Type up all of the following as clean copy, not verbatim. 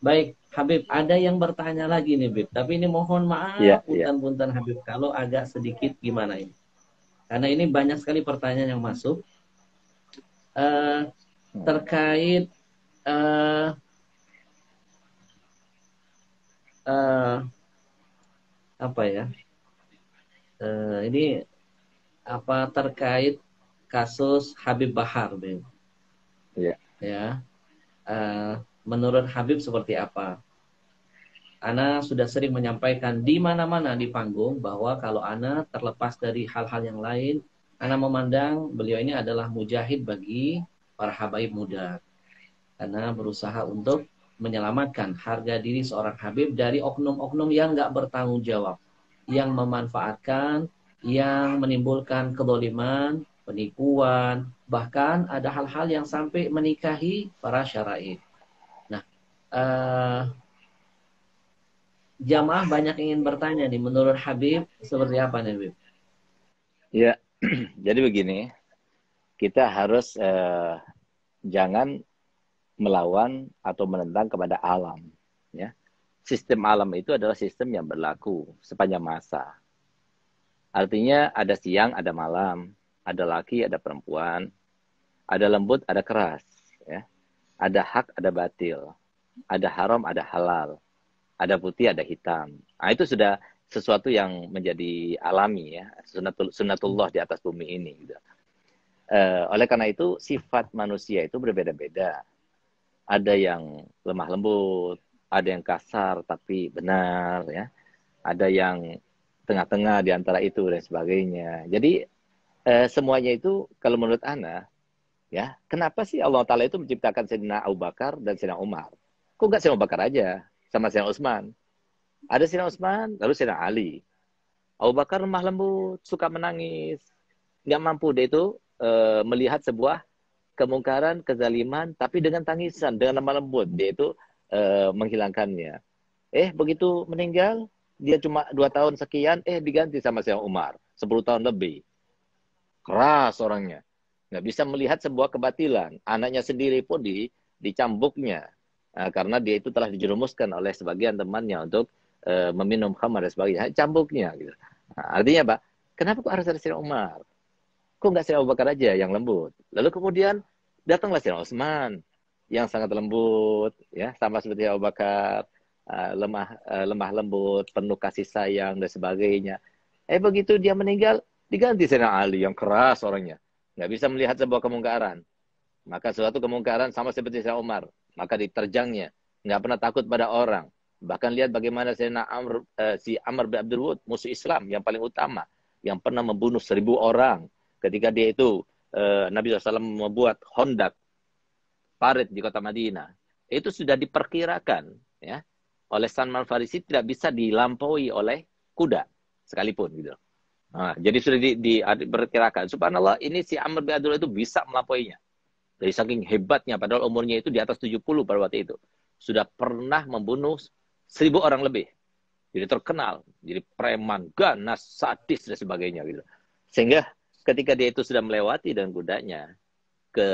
Baik, Habib, ada yang bertanya lagi nih, Habib. Tapi ini mohon maaf, Iya, iya. punten-punten Habib, kalau agak sedikit gimana ini. Karena ini banyak sekali pertanyaan yang masuk eh, Hmm. terkait eh, eh, apa ya? Ini apa terkait kasus Habib Bahar, Habib. Iya. Ya, eh, menurut Habib seperti apa? Ana sudah sering menyampaikan di mana-mana di panggung bahwa kalau Ana terlepas dari hal-hal yang lain, Ana memandang beliau ini adalah mujahid bagi para habaib muda. Karena berusaha untuk menyelamatkan harga diri seorang Habib dari oknum-oknum yang nggak bertanggung jawab, yang memanfaatkan, yang menimbulkan kedoliman, penipuan, bahkan ada hal-hal yang sampai menikahi para syara'i. Nah, eh, jamaah banyak ingin bertanya nih, menurut Habib seperti apa nih, Habib? Iya. Jadi begini, kita harus jangan melawan atau menentang kepada alam. Ya. Sistem alam itu adalah sistem yang berlaku sepanjang masa. Artinya ada siang, ada malam, ada laki, ada perempuan, ada lembut, ada keras. Ya. Ada hak, ada batil. Ada haram, ada halal. Ada putih, ada hitam. Nah, itu sudah sesuatu yang menjadi alami ya, sunatullah di atas bumi ini. Gitu. Oleh karena itu sifat manusia itu berbeda-beda. Ada yang lemah lembut, ada yang kasar tapi benar ya, ada yang tengah-tengah di antara itu dan sebagainya. Jadi semuanya itu kalau menurut Ana ya, kenapa sih Allah Taala itu menciptakan Sayyidina Abu Bakar dan Sayyidina Umar? Kok nggak Sayyidina Abu Bakar aja sama Sayyidina Utsman? Ada Sayyidina Utsman, lalu Sayyidina Ali. Abu Bakar lemah lembut, suka menangis, nggak mampu dia itu melihat sebuah kemungkaran, kezaliman, tapi dengan tangisan, dengan lemah lembut dia itu menghilangkannya. Begitu meninggal, dia cuma 2 tahun sekian, diganti sama Sayyidina Umar, 10 tahun lebih. Keras orangnya, nggak bisa melihat sebuah kebatilan. Anaknya sendiri pun dicambuknya, karena dia itu telah dijerumuskan oleh sebagian temannya untuk meminum khamar dan sebagainya. Cambuknya, gitu. Nah, artinya apa? Kenapa kok harus ada Sayyidina Umar? Kok nggak Sayyidina Abu Bakar aja yang lembut? Lalu kemudian datanglah Sayyidina Utsman yang sangat lembut, ya sama seperti Abu Bakar, lemah lembut, penuh kasih sayang dan sebagainya. Begitu dia meninggal, diganti Sayyidina Ali yang keras orangnya, nggak bisa melihat sebuah kemungkaran. Maka suatu kemungkaran sama seperti Sayyidina Umar, maka diterjangnya, nggak pernah takut pada orang. Bahkan lihat bagaimana Sayyidina si Amr bin Abdul Wud, musuh Islam yang paling utama, yang pernah membunuh 1.000 orang. Ketika dia itu, Nabi SAW membuat hondak, parit di kota Madinah. Itu sudah diperkirakan ya oleh Salman Farisi tidak bisa dilampaui oleh kuda sekalipun gitu. Nah, jadi sudah diperkirakan. Subhanallah, ini si Amr bin Abdul itu bisa melampauinya. Dari saking hebatnya, padahal umurnya itu di atas 70 pada waktu itu. Sudah pernah membunuh 1.000 orang lebih. Jadi terkenal, jadi preman, ganas, sadis, dan sebagainya. Gitu. Sehingga ketika dia itu sudah melewati dengan kudanya ke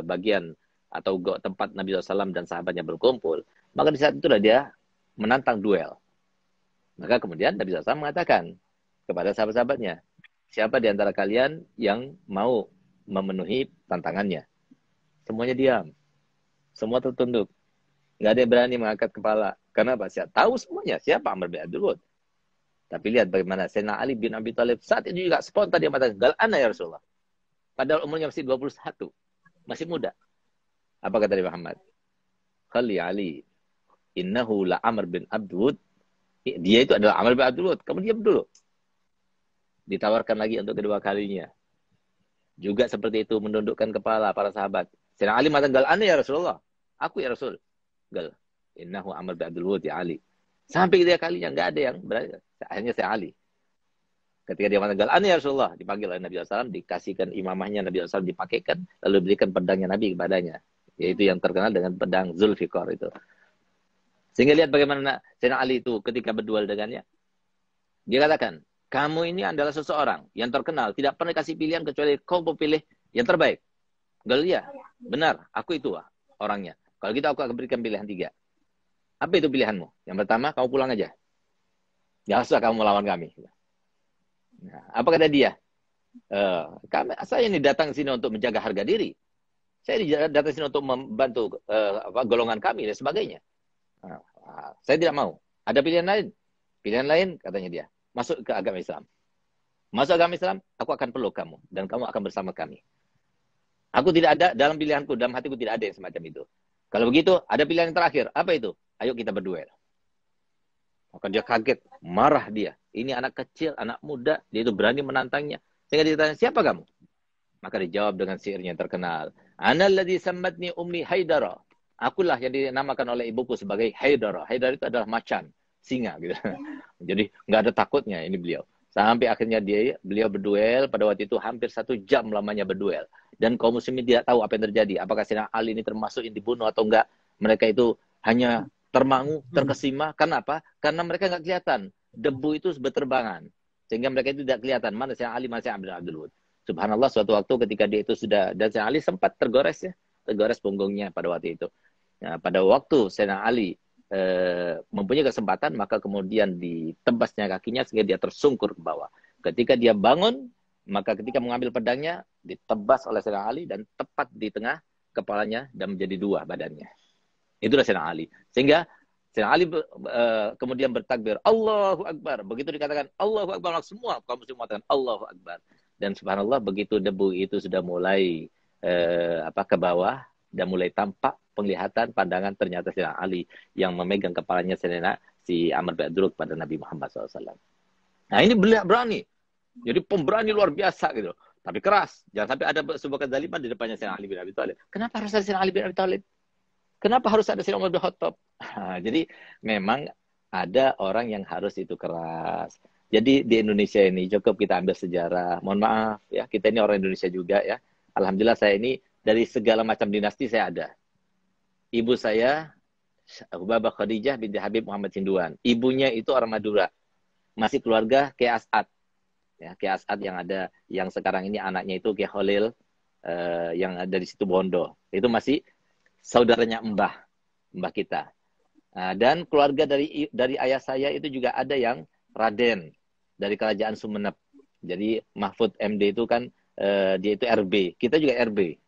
bagian atau tempat Nabi SAW dan sahabatnya berkumpul, maka di saat itulah dia menantang duel. Maka kemudian Nabi SAW mengatakan kepada sahabat-sahabatnya, siapa di antara kalian yang mau memenuhi tantangannya? Semuanya diam. Semua tertunduk. Nggak ada yang berani mengangkat kepala. Karena apa? Saya tahu semuanya. Siapa Amr bin Abdul Wud. Tapi lihat bagaimana Sayyidina Ali bin Abi Thalib saat itu juga spontan dia mengatakan, gal ana ya Rasulullah. Padahal umurnya masih 21. Masih muda. Apa kata Nabi Muhammad? Khali Ali. Innahu la Amr bin Abdul Wud. Dia itu adalah Amr bin Abdul Wud. Kamu diam dulu. Ditawarkan lagi untuk kedua kalinya. Juga seperti itu menundukkan kepala para sahabat. Sayyidina Ali mengatakan, gal ana ya Rasulullah. Aku ya Rasul. Gal. Innahu Amr bin Abdul Wud ya Ali. Sampai ketiga kalinya nggak ada yang berani. Hanya saya Ali. Ketika dia mengatakan, gal ana ya Rasulullah. Dipanggil oleh Nabi SAW. Dikasihkan imamahnya Nabi SAW. Dipakaikan. Lalu berikan pedangnya Nabi kepadanya. Yaitu yang terkenal dengan pedang Zulfikar itu. Sehingga lihat bagaimana Sayyidina Ali itu ketika berduel dengannya. Dia katakan, kamu ini adalah seseorang yang terkenal. Tidak pernah kasih pilihan kecuali kau pilih yang terbaik. Gal ya, benar. Aku itu orangnya. Kalau gitu aku akan berikan pilihan 3. Apa itu pilihanmu? Yang pertama, kamu pulang aja. Jangan usah kamu melawan kami. Nah, apa kata dia? Saya ini datang sini untuk menjaga harga diri. Saya datang sini untuk membantu golongan kami dan sebagainya. Nah, saya tidak mau. Ada pilihan lain? Pilihan lain, katanya dia. Masuk ke agama Islam. Masuk agama Islam, aku akan peluk kamu. Dan kamu akan bersama kami. Aku tidak ada, dalam pilihanku, dalam hatiku tidak ada yang semacam itu. Kalau begitu, ada pilihan yang terakhir. Apa itu? Ayo kita berduel. Maka dia kaget, marah dia. Ini anak kecil, anak muda, dia itu berani menantangnya. Sehingga dia tanya, siapa kamu? Maka dijawab dengan syairnya yang terkenal. Ana alladzi sammatni ummi Haidara. Akulah yang dinamakan oleh ibuku sebagai Haidara. Haidara itu adalah macan, singa gitu. Jadi nggak ada takutnya ini beliau. Sampai akhirnya beliau berduel, pada waktu itu hampir 1 jam lamanya berduel. Dan kaum muslimin tidak tahu apa yang terjadi. Apakah Sayyidina Ali ini termasuk yang dibunuh atau enggak. Mereka itu hanya termangu, terkesima. Kenapa? Karena mereka nggak kelihatan. Debu itu berterbangan. Sehingga mereka itu tidak kelihatan. Mana Sayyidina Ali, mana Sayyidina Abdul Wud. Subhanallah, suatu waktu ketika dia itu sudah, dan Sayyidina Ali sempat tergores ya. Tergores punggungnya pada waktu itu. Nah, pada waktu Sayyidina Ali mempunyai kesempatan, maka kemudian ditebasnya kakinya sehingga dia tersungkur ke bawah. Ketika dia bangun, maka ketika mengambil pedangnya, ditebas oleh Sayyidina Ali dan tepat di tengah kepalanya dan menjadi 2 badannya. Itulah Sayyidina Ali. Sehingga Sayyidina Ali kemudian bertakbir, Allahu Akbar. Begitu dikatakan Allahu Akbar, semua kaum muslim mengatakan Allahu Akbar. Dan subhanallah, begitu debu itu sudah mulai ke bawah dan mulai tampak penglihatan pandangan, ternyata Sayyidina Ali yang memegang kepalanya si Amr bin Abdul pada Nabi Muhammad SAW. Nah ini beliau berani. Jadi pemberani luar biasa gitu. Tapi keras. Jangan sampai ada sebuah kezaliman di depannya Sayyidina Ali bin Abi Thalib. Kenapa harus ada Sayyidina Ali bin Abi Thalib? Kenapa harus ada Sayyidina Umar bin Khattab? Jadi memang ada orang yang harus itu keras. Jadi di Indonesia ini cukup kita ambil sejarah. Mohon maaf ya, kita ini orang Indonesia juga ya. Alhamdulillah saya ini dari segala macam dinasti saya ada. Ibu saya Hubabah Khadijah binti Habib Muhammad Sinduan. Ibunya itu orang Madura. Masih keluarga Kiai As'ad. Ya, Kiai As'ad yang sekarang ini anaknya itu Kiai Khalil yang ada di situ Bondo. Itu masih saudaranya mbah kita. Nah, dan keluarga dari ayah saya itu juga ada yang Raden dari kerajaan Sumenep. Jadi Mahfud MD itu kan dia itu RB. Kita juga RB.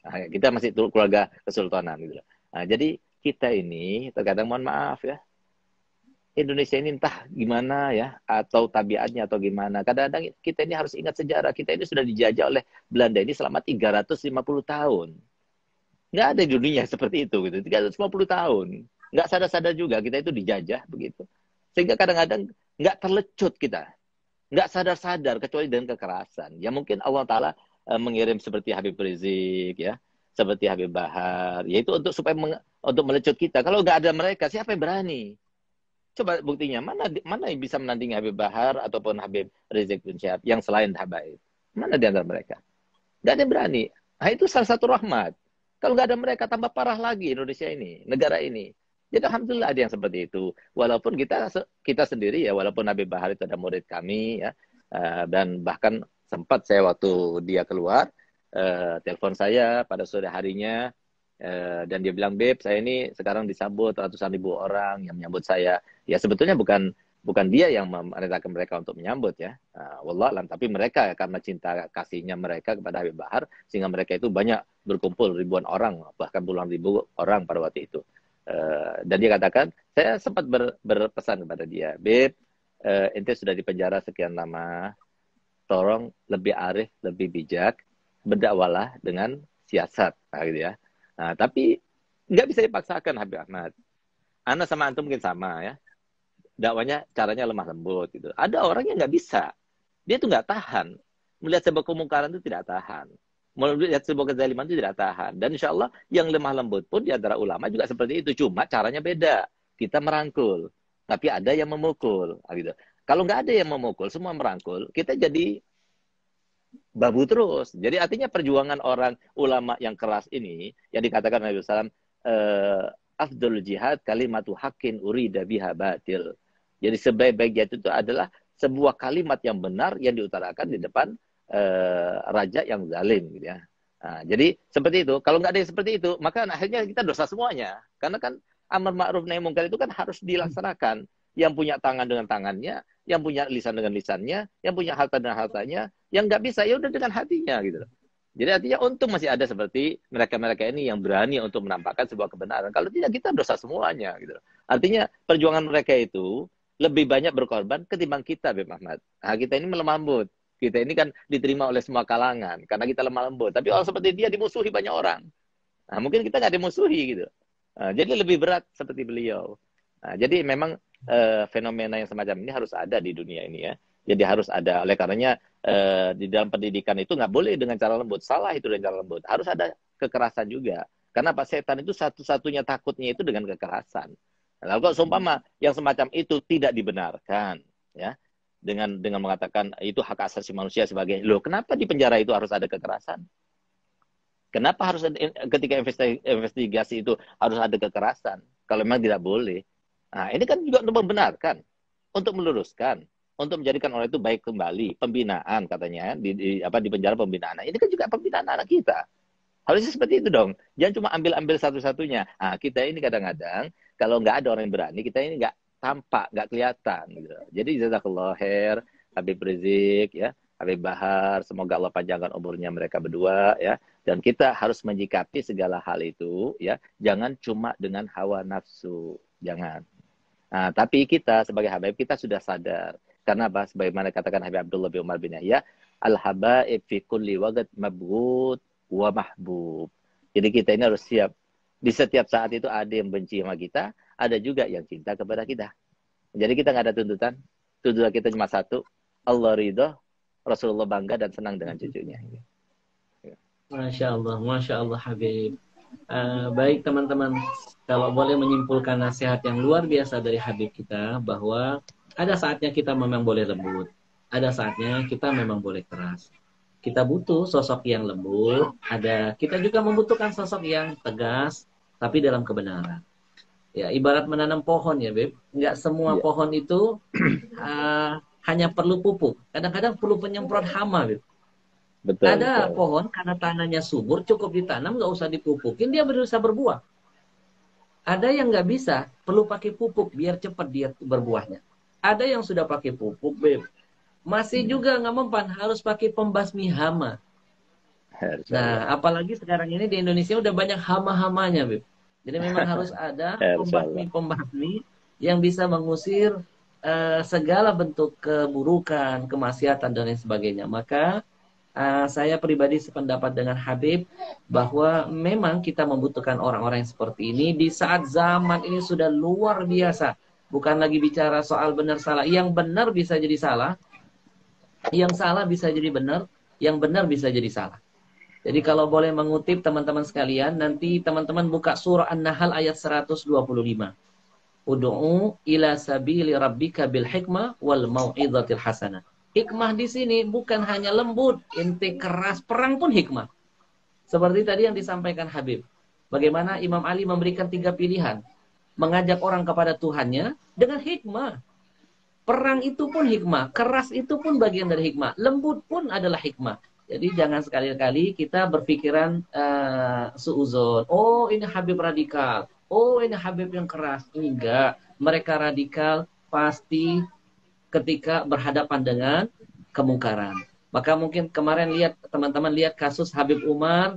Nah, kita masih keluarga kesultanan gitu. Nah, jadi kita ini terkadang mohon maaf ya. Indonesia ini entah gimana ya, atau tabiatnya atau gimana. Kadang-kadang kita ini harus ingat sejarah. Kita ini sudah dijajah oleh Belanda ini selama 350 tahun. Nggak ada di dunia seperti itu gitu. 350 tahun. Nggak sadar-sadar juga kita itu dijajah begitu. Sehingga kadang-kadang nggak terlecut kita. Nggak sadar-sadar kecuali dengan kekerasan. Ya mungkin Allah Ta'ala mengirim seperti Habib Rizik ya, seperti Habib Bahar, yaitu supaya untuk melecut kita. Kalau nggak ada mereka, siapa yang berani? Coba buktinya, mana yang bisa menandingi Habib Bahar ataupun Habib Rizik bin Syihab yang selain Habaib? Mana di antara mereka? Nggak ada yang berani. Nah, itu salah satu rahmat. Kalau nggak ada mereka, tambah parah lagi Indonesia ini, negara ini. Jadi alhamdulillah ada yang seperti itu. Walaupun kita sendiri ya, walaupun Habib Bahar itu ada murid kami ya, dan bahkan sempat saya waktu dia keluar, telepon saya pada sore harinya, dan dia bilang, Beb, saya ini sekarang disambut ratusan ribu orang yang menyambut saya. Ya sebetulnya bukan dia yang memerintahkan mereka untuk menyambut ya, wallahualam, tapi mereka karena cinta kasihnya mereka kepada Habib Bahar, sehingga mereka itu banyak berkumpul ribuan orang, bahkan puluhan ribu orang pada waktu itu. Dan dia katakan, saya sempat berpesan kepada dia, Beb, ente sudah di penjara sekian lama, tolong lebih arif, lebih bijak, berdakwalah dengan siasat, gitu ya. Nah, tapi nggak bisa dipaksakan Habib Ahmad. Ana sama antum mungkin sama ya. Dakwanya caranya lemah lembut gitu. Ada orang yang nggak bisa. Dia tuh nggak tahan. Melihat sebuah kemungkaran itu tidak tahan. Melihat sebuah kezaliman itu tidak tahan. Dan insya Allah yang lemah lembut pun di antara ulama juga seperti itu. Cuma caranya beda. Kita merangkul. Tapi ada yang memukul. Gitu. Kalau nggak ada yang memukul, semua merangkul, kita jadi babu terus. Jadi artinya perjuangan orang ulama yang keras ini, yang dikatakan Nabi SAW, afdul jihad kalimatu haqqin urida biha batil. Jadi sebaik-baik itu adalah sebuah kalimat yang benar yang diutarakan di depan raja yang zalim gitu ya. Nah, jadi seperti itu. Kalau nggak ada yang seperti itu, maka akhirnya kita dosa semuanya. Karena kan Amar ma'ruf nahi munkar itu kan harus dilaksanakan. Yang punya tangan dengan tangannya, yang punya lisan dengan lisannya, yang punya harta dengan hartanya, yang nggak bisa ya udah dengan hatinya gitu loh. Jadi artinya untung masih ada seperti mereka-mereka ini yang berani untuk menampakkan sebuah kebenaran. Kalau tidak kita dosa semuanya gitu loh. Artinya perjuangan mereka itu lebih banyak berkorban ketimbang kita, Beb Ahmad. Nah, kita ini melemah lembut. Kita ini kan diterima oleh semua kalangan karena kita lemah lembut. Tapi orang seperti dia dimusuhi banyak orang. Nah, mungkin kita nggak dimusuhi gitu. Nah, jadi lebih berat seperti beliau. Nah, jadi memang fenomena yang semacam ini harus ada di dunia ini ya. Jadi harus ada. Oleh karenanya di dalam pendidikan itu nggak boleh dengan cara lembut. Salah itu dengan cara lembut. Harus ada kekerasan juga. Karena Pak Setan itu satu-satunya takutnya itu dengan kekerasan. Lalu kalau seumpama yang semacam itu tidak dibenarkan, ya, dengan mengatakan itu hak asasi manusia sebagai, loh kenapa di penjara itu harus ada kekerasan? Kenapa harus ada, ketika investigasi itu harus ada kekerasan? Kalau memang tidak boleh. Nah, ini kan juga untuk membenarkan, untuk meluruskan, untuk menjadikan orang itu baik kembali, pembinaan katanya di penjara pembinaan. Nah, ini kan juga pembinaan anak kita. Harusnya seperti itu dong. Jangan cuma ambil satu-satunya. Nah, kita ini kadang-kadang kalau nggak ada orang yang berani, kita ini nggak tampak, nggak kelihatan. Gitu. Jadi jazakallah khair, Habib Rizik, ya, Habib Bahar, semoga Allah panjangkan umurnya mereka berdua, ya. Dan kita harus menyikapi segala hal itu, ya. Jangan cuma dengan hawa nafsu, jangan. Nah, tapi kita sebagai habaib kita sudah sadar. Karena apa? Sebagaimana katakan Habib Abdullah bin Umar bin Yahya, al-habaib fi kulli waqt mabghut wa mahbub. Jadi kita ini harus siap. Di setiap saat itu ada yang benci sama kita, ada juga yang cinta kepada kita. Jadi kita nggak ada tuntutan. Tuntutan kita cuma satu, Allah ridho, Rasulullah bangga dan senang dengan cucunya. Masya Allah Habib. Baik teman-teman, kalau boleh menyimpulkan nasihat yang luar biasa dari Habib kita, bahwa ada saatnya kita memang boleh lembut, ada saatnya kita memang boleh keras. Kita butuh sosok yang lembut, kita juga membutuhkan sosok yang tegas, tapi dalam kebenaran. Ya, ibarat menanam pohon ya, Beb. Nggak semua pohon itu hanya perlu pupuk. Kadang-kadang perlu penyemprot hama, Beb. Ada pohon karena tanahnya subur, cukup ditanam, nggak usah dipupukin, dia bisa berbuah. Ada yang nggak bisa, perlu pakai pupuk biar cepat dia berbuahnya. Ada yang sudah pakai pupuk, Beb. Masih juga nggak mempan, harus pakai pembasmi hama. Nah, apalagi sekarang ini di Indonesia udah banyak hama-hamanya, Beb. Jadi memang harus ada pembasmi-pembasmi yang bisa mengusir segala bentuk keburukan, kemaksiatan, dan lain sebagainya. Maka saya pribadi sependapat dengan Habib bahwa memang kita membutuhkan orang-orang yang seperti ini di saat zaman ini sudah luar biasa. Bukan lagi bicara soal benar salah. Yang benar bisa jadi salah, yang salah bisa jadi benar, yang benar bisa jadi salah. Jadi kalau boleh mengutip teman-teman sekalian, nanti teman-teman buka surah An-Nahl ayat 125. Ud'u ila sabili rabbika bil hikmah wal mau'izatil hasanah. Hikmah di sini bukan hanya lembut, inti keras, perang pun hikmah. Seperti tadi yang disampaikan Habib. Bagaimana Imam Ali memberikan 3 pilihan. Mengajak orang kepada Tuhannya dengan hikmah. Perang itu pun hikmah, keras itu pun bagian dari hikmah, lembut pun adalah hikmah. Jadi jangan sekali-kali kita berpikiran suuzon. Oh ini Habib radikal. Oh ini Habib yang keras. Enggak. Mereka radikal pasti ketika berhadapan dengan kemungkaran. Maka mungkin kemarin teman-teman lihat kasus Habib Umar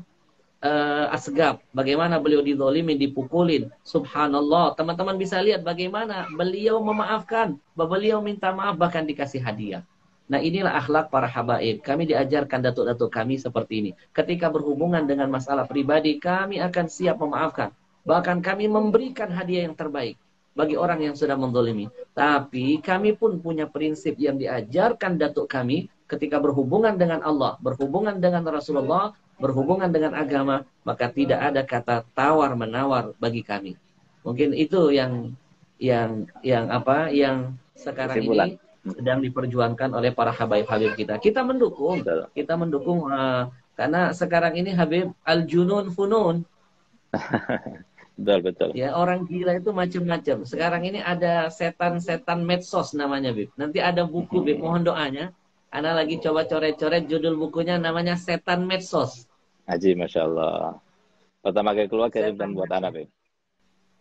Asgab. Bagaimana beliau dizolimi, dipukulin. Subhanallah. Teman-teman bisa lihat bagaimana beliau memaafkan. Beliau minta maaf bahkan dikasih hadiah. Nah inilah akhlak para habaib. Kami diajarkan datuk-datuk kami seperti ini. Ketika berhubungan dengan masalah pribadi, kami akan siap memaafkan. Bahkan kami memberikan hadiah yang terbaik bagi orang yang sudah menzalimi. Tapi kami pun punya prinsip yang diajarkan datuk kami ketika berhubungan dengan Allah, berhubungan dengan Rasulullah, berhubungan dengan agama, maka tidak ada kata tawar-menawar bagi kami. Mungkin itu yang sekarang ini sedang diperjuangkan oleh para Habib kita. Kita mendukung, karena sekarang ini Habib al-junun funun. Betul. Ya, orang gila itu macam-macam. Sekarang ini ada setan-setan medsos namanya, Bib. Nanti ada buku, Bib, mohon doanya. Ana lagi coba coret-coret judul bukunya namanya Setan Medsos. Haji, Masya Allah. Pertama kali keluar kirimkan buat anak, Bib.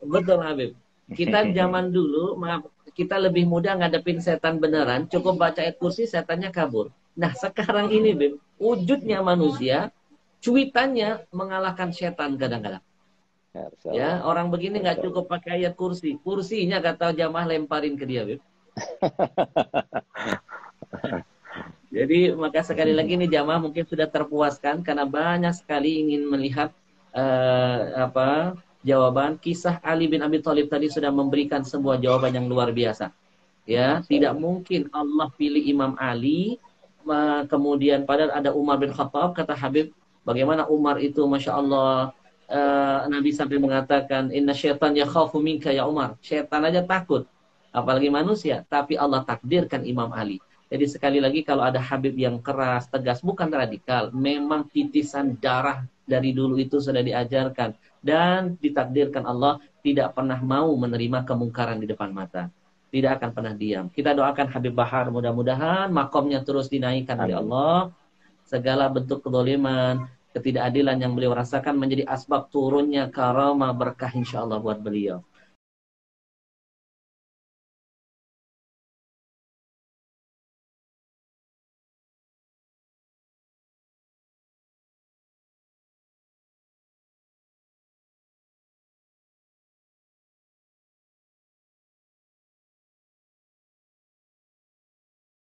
Betul Habib. Kita zaman dulu, maaf, kita lebih mudah ngadepin setan beneran, cukup baca ayat kursi, setannya kabur. Nah sekarang ini, Bib, wujudnya manusia, cuitannya mengalahkan setan kadang-kadang. Masya Ya, Allah. orang begini nggak Masya cukup Allah. pakai ayat kursi. Kursinya kata jamaah lemparin ke dia, Bib. Jadi maka sekali lagi nih jamaah mungkin sudah terpuaskan karena banyak sekali ingin melihat apa jawaban kisah Ali bin Abi Thalib tadi sudah memberikan sebuah jawaban yang luar biasa. Ya, Masya tidak Allah. mungkin Allah pilih Imam Ali, kemudian padahal ada Umar bin Khattab, kata Habib, bagaimana Umar itu, Masya Allah, Nabi sampai mengatakan, Inna syaitan yakhafu minka ya Umar. Syaitan aja takut, apalagi manusia, tapi Allah takdirkan Imam Ali. Jadi sekali lagi kalau ada Habib yang keras, tegas, bukan radikal, memang titisan darah dari dulu itu sudah diajarkan. Dan ditakdirkan Allah tidak pernah mau menerima kemungkaran di depan mata, tidak akan pernah diam. Kita doakan Habib Bahar mudah-mudahan makomnya terus dinaikkan oleh Amin. Allah. Segala bentuk kedoliman, ketidakadilan yang beliau rasakan menjadi asbab turunnya karamah berkah insya Allah buat beliau.